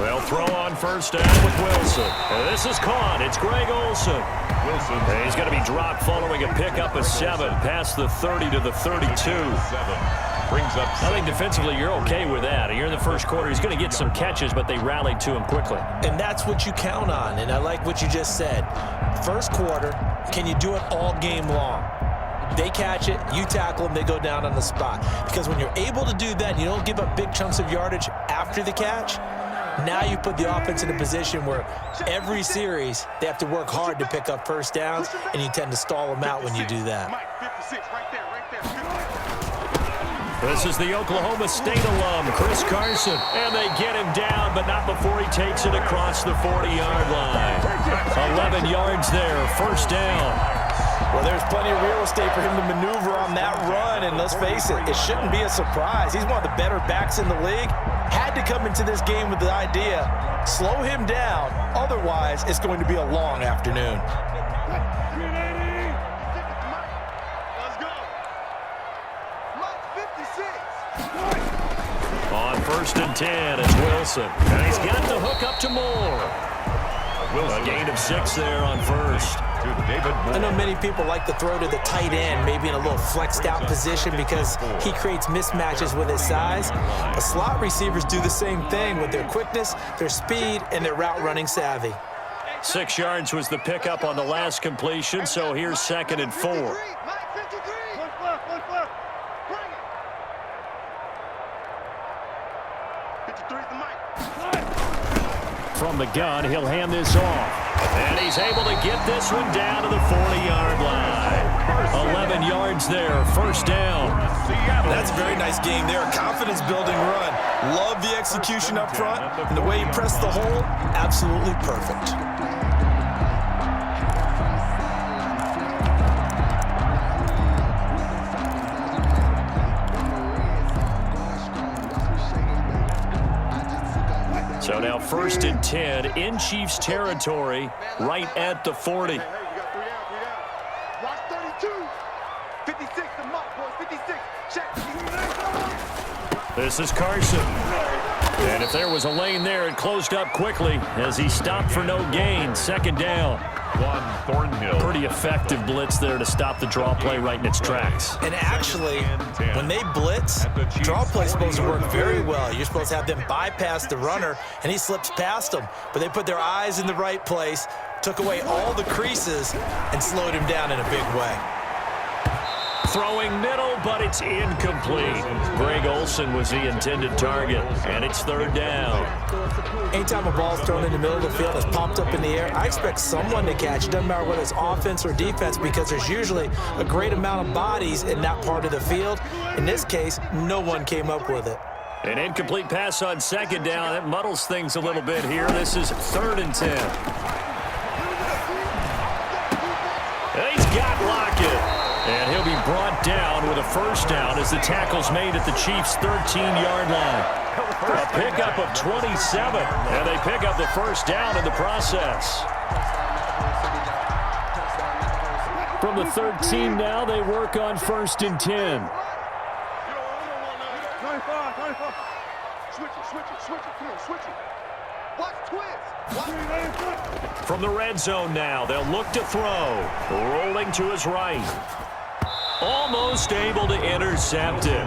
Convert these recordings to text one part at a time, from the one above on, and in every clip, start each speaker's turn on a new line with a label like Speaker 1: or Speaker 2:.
Speaker 1: They'll throw on first down with Wilson. And this is caught. It's Greg Olsen. And he's going to be dropped following a pickup of 7 past the 30 to the 32. I think defensively you're okay with that. You're in the first quarter. He's going to get some catches, but they rallied to him quickly.
Speaker 2: And that's what you count on, and I like what you just said. First quarter, can you do it all game long? They catch it, you tackle them, they go down on the spot. Because when you're able to do that and you don't give up big chunks of yardage after the catch, now you put the offense in a position where every series they have to work hard to pick up first downs, and you tend to stall them out when you do that.
Speaker 1: This is the Oklahoma State alum, Chris Carson. And they get him down, but not before he takes it across the 40-yard line. 11 yards there, first down.
Speaker 2: Well, there's plenty of real estate for him to maneuver on that run, and let's face it, it shouldn't be a surprise. He's one of the better backs in the league. Had to come into this game with the idea, slow him down, otherwise it's going to be a long afternoon.
Speaker 1: On first and 10, it's Wilson. And he's got the hook up to Moore. A gain of 6 there on first.
Speaker 2: I know many people like to throw to the tight end, maybe in a little flexed out position because he creates mismatches with his size. The slot receivers do the same thing with their quickness, their speed, and their route running savvy.
Speaker 1: 6 yards was the pickup on the last completion, so here's 2nd and 4. From the gun, he'll hand this off. And he's able to get this one down to the 40-yard line. 11 yards there, first down.
Speaker 2: That's a very nice game there, a confidence-building run. Love the execution up front, and the way he pressed the hole, absolutely perfect.
Speaker 1: So now first and 10 in Chiefs territory, right at the 40. This is Carson. And if there was a lane there, it closed up quickly as he stopped for no gain. 2nd down. Pretty effective blitz there to stop the draw play right in its tracks.
Speaker 2: And actually, when they blitz, draw play is supposed to work very well. You're supposed to have them bypass the runner, and he slips past them. But they put their eyes in the right place, took away all the creases, and slowed him down in a big way.
Speaker 1: Throwing middle, but it's incomplete. Greg Olsen was the intended target, and it's 3rd down.
Speaker 2: Anytime a ball's thrown in the middle of the field that's popped up in the air, I expect someone to catch. It doesn't matter whether it's offense or defense because there's usually a great amount of bodies in that part of the field. In this case, no one came up with it.
Speaker 1: An incomplete pass on 2nd down. That muddles things a little bit here. This is 3rd and 10. And he's got Lockett. And he'll be brought down with a first down as the tackle's made at the Chiefs' 13-yard line. A pickup of 27, and they pick up the first down in the process. From the 13 now, they work on first and 10. From the red zone now, they'll look to throw. Rolling to his right. Almost able to intercept it.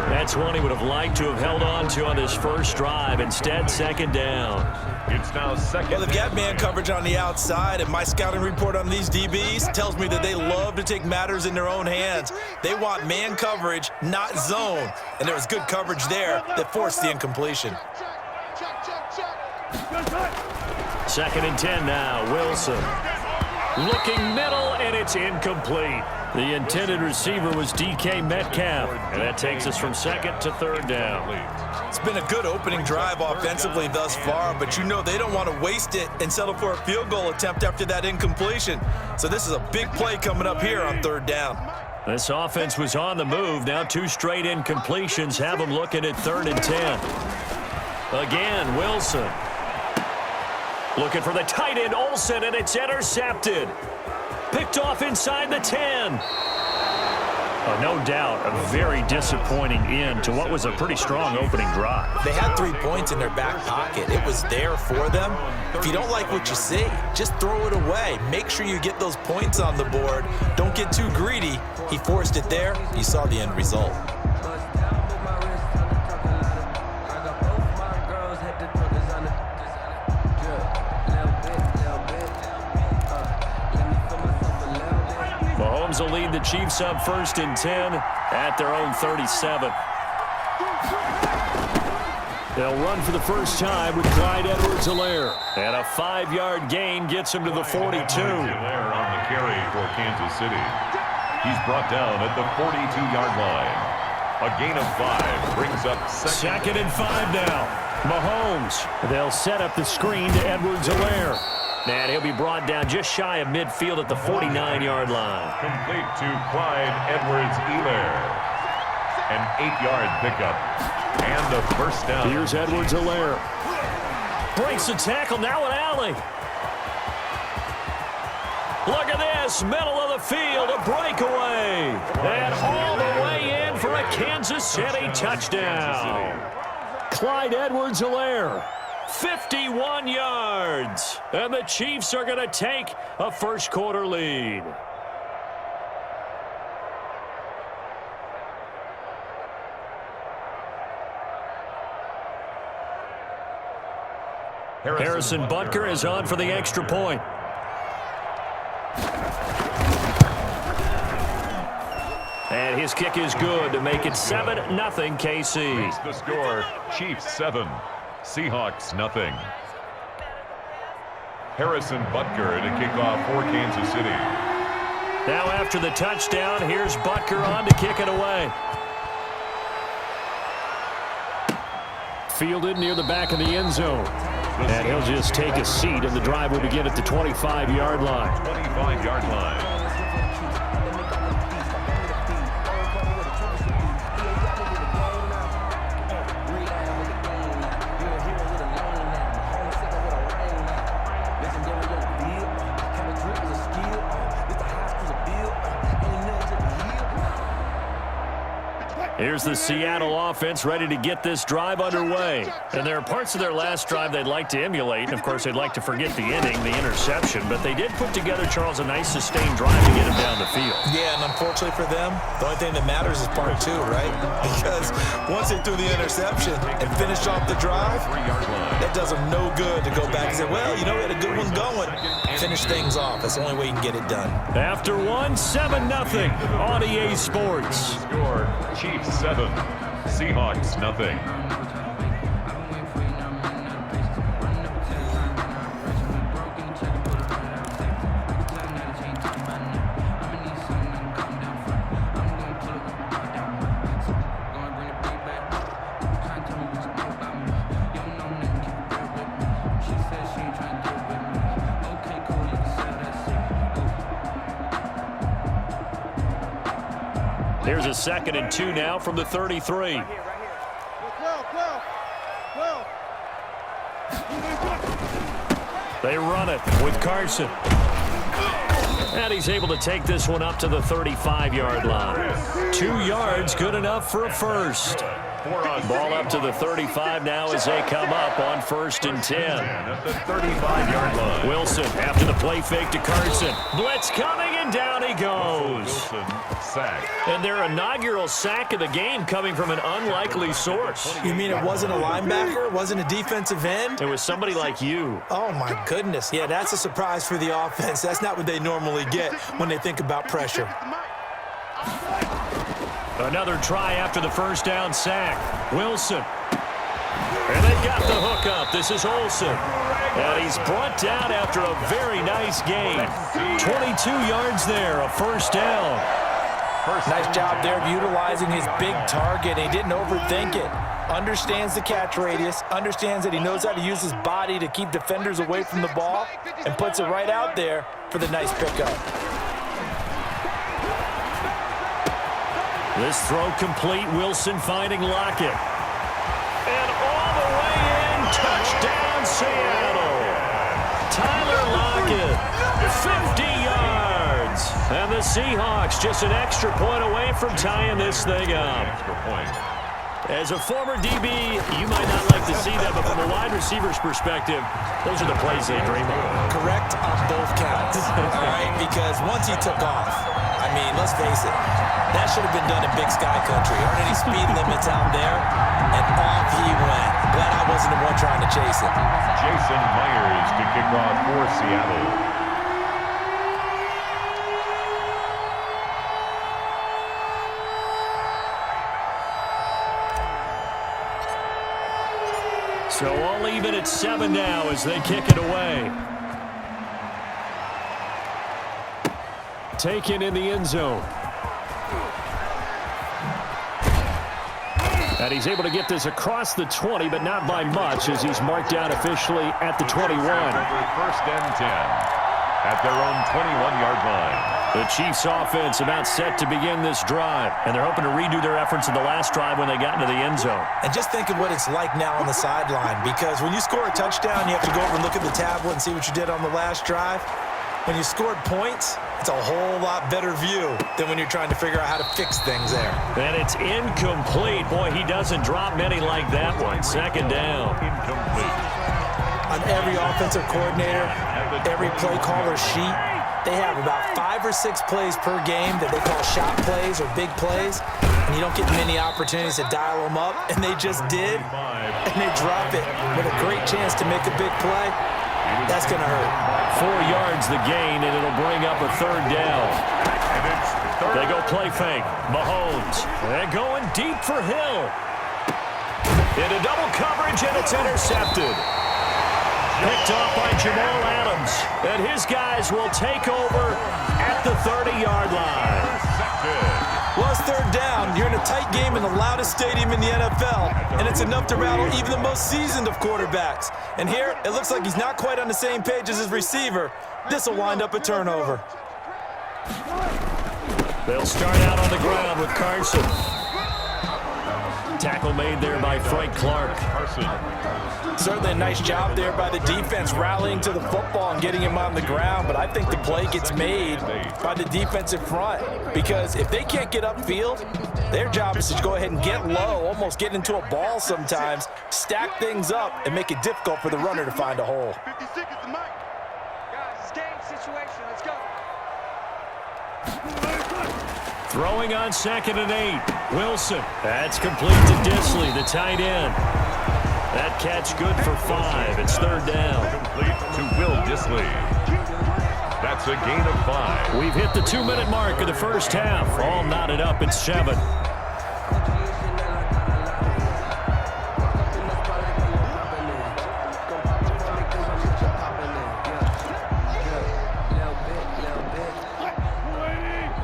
Speaker 1: That's one he would have liked to have held on to on his first drive. Instead, 2nd down.
Speaker 3: It's now 2nd.
Speaker 2: Well, they've got man coverage on the outside, and my scouting report on these DBs tells me that they love to take matters in their own hands. They want man coverage, not zone. And there was good coverage there that forced the incompletion.
Speaker 1: 2nd and 10 now, Wilson. Looking middle, and it's incomplete. The intended receiver was DK Metcalf, and that takes us from 2nd to 3rd down.
Speaker 2: It's been a good opening drive offensively thus far, but you know they don't want to waste it and settle for a field goal attempt after that incompletion. So this is a big play coming up here on 3rd down.
Speaker 1: This offense was on the move. Now 2 straight incompletions have them looking at 3rd and 10. Again, Wilson. Looking for the tight end, Olsen, and it's intercepted. Picked off inside the 10. No doubt, a very disappointing end to what was a pretty strong opening drive.
Speaker 2: They had 3 points in their back pocket. It was there for them. If you don't like what you see, just throw it away. Make sure you get those points on the board. Don't get too greedy. He forced it there. You saw the end result.
Speaker 1: Mahomes will lead the Chiefs up 1st and 10 at their own 37. They'll run for the first time with Clyde Edwards-Helaire. And a 5-yard gain gets him to the 42.
Speaker 3: Helaire on the carry for Kansas City. He's brought down at the 42-yard line. A gain of 5 brings up
Speaker 1: second and 5 now. Mahomes. They'll set up the screen to Edwards-Helaire. And he'll be brought down just shy of midfield at the 49-yard line.
Speaker 3: Complete to Clyde Edwards-Helaire. An 8-yard pickup. And a first down.
Speaker 1: Here's Edwards-Helaire. Breaks the tackle, now an alley. Look at this, middle of the field, a breakaway. And all the way in for a Kansas City touchdown. Clyde Edwards-Helaire. 51 yards. And the Chiefs are going to take a first-quarter lead. Harrison Butker is on for the extra point. And his kick is good to make it 7-0 KC.
Speaker 3: The score, Chiefs 7. Seahawks, nothing. Harrison Butker to kick off for Kansas City.
Speaker 1: Now after the touchdown, here's Butker on to kick it away. Fielded near the back of the end zone. And he'll just take a seat, and the drive will begin at the 25-yard line.
Speaker 3: 25-yard line.
Speaker 1: Here's the Seattle offense ready to get this drive underway. And there are parts of their last drive they'd like to emulate. And, of course, they'd like to forget the inning, the interception. But they did put together, Charles, a nice sustained drive to get him down the field.
Speaker 2: Yeah, and unfortunately for them, the only thing that matters is part 2, right? Because once they threw the interception and finished off the drive, that does them no good to go back and say, well, you know, we had a good one going. Finish things off. That's the only way you can get it done.
Speaker 1: After 7-0 on EA Sports.
Speaker 3: Score, Chiefs 7, Seahawks nothing.
Speaker 1: Here's a 2nd and 2 now from the 33. They run it with Carson. And he's able to take this one up to the 35-yard line. 2 yards, good enough for a first. Ball up to the 35 now as they come up on 1st and 10.
Speaker 3: At the 35-yard line.
Speaker 1: Wilson after the play fake to Carson. Blitz coming, and down he goes.
Speaker 3: Wilson, sack.
Speaker 1: And their inaugural sack of the game coming from an unlikely source.
Speaker 2: You mean it wasn't a linebacker? It wasn't a defensive end?
Speaker 1: It was somebody like you.
Speaker 2: Oh, my goodness. Yeah, that's a surprise for the offense. That's not what they normally get when they think about pressure.
Speaker 1: Another try after the first down sack. Wilson. And they got the hook up. This is Olsen. And he's brought down after a very nice gain. 22 yards there, a first down.
Speaker 2: Nice job there of utilizing his big target. He didn't overthink it. Understands the catch radius, understands that he knows how to use his body to keep defenders away from the ball, and puts it right out there for the nice pickup.
Speaker 1: This throw complete. Wilson finding Lockett. And all the way in. Touchdown, Seattle. Tyler Lockett. 50 yards. And the Seahawks just an extra point away from tying this thing up.
Speaker 3: Extra point.
Speaker 1: As a former DB, you might not like to see that, but from a wide receiver's perspective, those are the plays they dream of.
Speaker 2: Correct on both counts, all right? Because once he took off, I mean, let's face it, that should have been done in Big Sky Country. Aren't any speed limits out there? And off he went. Glad I wasn't the one trying to chase it.
Speaker 3: Jason Myers to kick off for Seattle.
Speaker 1: So all even at 7 now as they kick it away. Taken in the end zone. And he's able to get this across the 20, but not by much as he's marked down officially at the 21.
Speaker 3: First and 10 at their own 21-yard line.
Speaker 1: The Chiefs offense about set to begin this drive, and they're hoping to redo their efforts in the last drive when they got into the end zone.
Speaker 2: And just think of what it's like now on the sideline, because when you score a touchdown, you have to go over and look at the tablet and see what you did on the last drive. When you scored points, it's a whole lot better view than when you're trying to figure out how to fix things there.
Speaker 1: And it's incomplete. Boy, he doesn't drop many like that one. Second down.
Speaker 3: Incomplete.
Speaker 2: On every offensive coordinator, every play caller sheet, they have about 5 or 6 plays per game that they call shot plays or big plays, and you don't get many opportunities to dial them up, and they just did, and they drop it with a great chance to make a big play. That's going to hurt.
Speaker 1: 4 yards the gain, and it'll bring up a third down. They go play fake. Mahomes. They're going deep for Hill. Into double coverage, and it's intercepted. Picked off by Jamal Adams. And his guys will take over at the 30-yard line.
Speaker 2: Well, it's third down. You're in a tight game in the loudest stadium in the NFL, and it's enough to rattle even the most seasoned of quarterbacks. And here, it looks like he's not quite on the same page as his receiver. This will wind up a turnover.
Speaker 1: They'll start out on the ground with Carson. Tackle made there by Frank Clark.
Speaker 2: Certainly a nice job there by the defense rallying to the football and getting him on the ground, but I think the play gets made by the defensive front because if they can't get upfield, their job is to go ahead and get low, almost get into a ball sometimes, stack things up, and make it difficult for the runner to find a hole.
Speaker 4: 50 seconds to Mike. Guys, it's game situation. Let's go.
Speaker 1: Throwing on 2nd and 8. Wilson. That's complete to Disley, the tight end. That catch good for 5. It's third down.
Speaker 3: Complete to Will Disley. That's a gain of 5.
Speaker 1: We've hit the 2-minute mark of the first half. All knotted up at 7.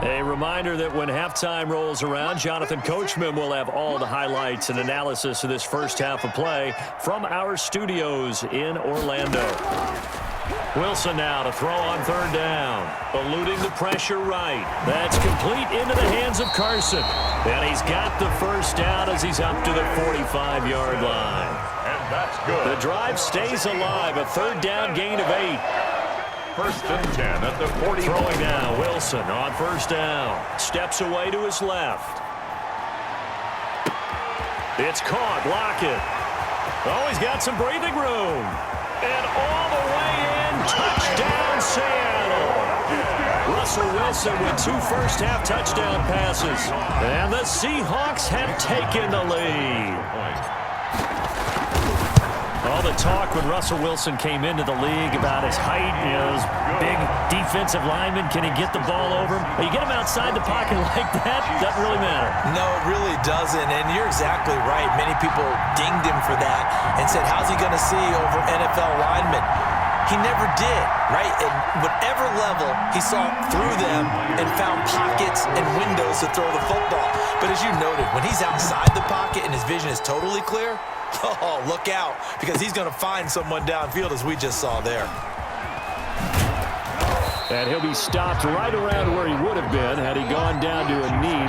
Speaker 1: A reminder that when halftime rolls around, Jonathan Coachman will have all the highlights and analysis of this first half of play from our studios in Orlando. Wilson now to throw on third down, eluding the pressure right. That's complete into the hands of Carson. And he's got the first down as he's up to the 45-yard line.
Speaker 3: And that's good.
Speaker 1: The drive stays alive, a third down gain of 8.
Speaker 3: First and 10 at the 40.
Speaker 1: Throwing now, Wilson on first down. Steps away to his left. It's caught, Lockett. Oh, he's got some breathing room. And all the way in, touchdown Seattle. Russell Wilson with 2 first-half touchdown passes. And the Seahawks have taken the lead. All the talk when Russell Wilson came into the league about his height, his big defensive lineman, can he get the ball over him? You get him outside the pocket like that, doesn't really matter.
Speaker 2: No, it really doesn't, and you're exactly right. Many people dinged him for that and said, how's he going to see over NFL linemen? He never did, right? At whatever level, he saw through them and found pockets and windows to throw the football. But as you noted, when he's outside the pocket and his vision is totally clear, oh, look out, because he's going to find someone downfield, as we just saw there.
Speaker 1: And he'll be stopped right around where he would have been had he gone down to a knee.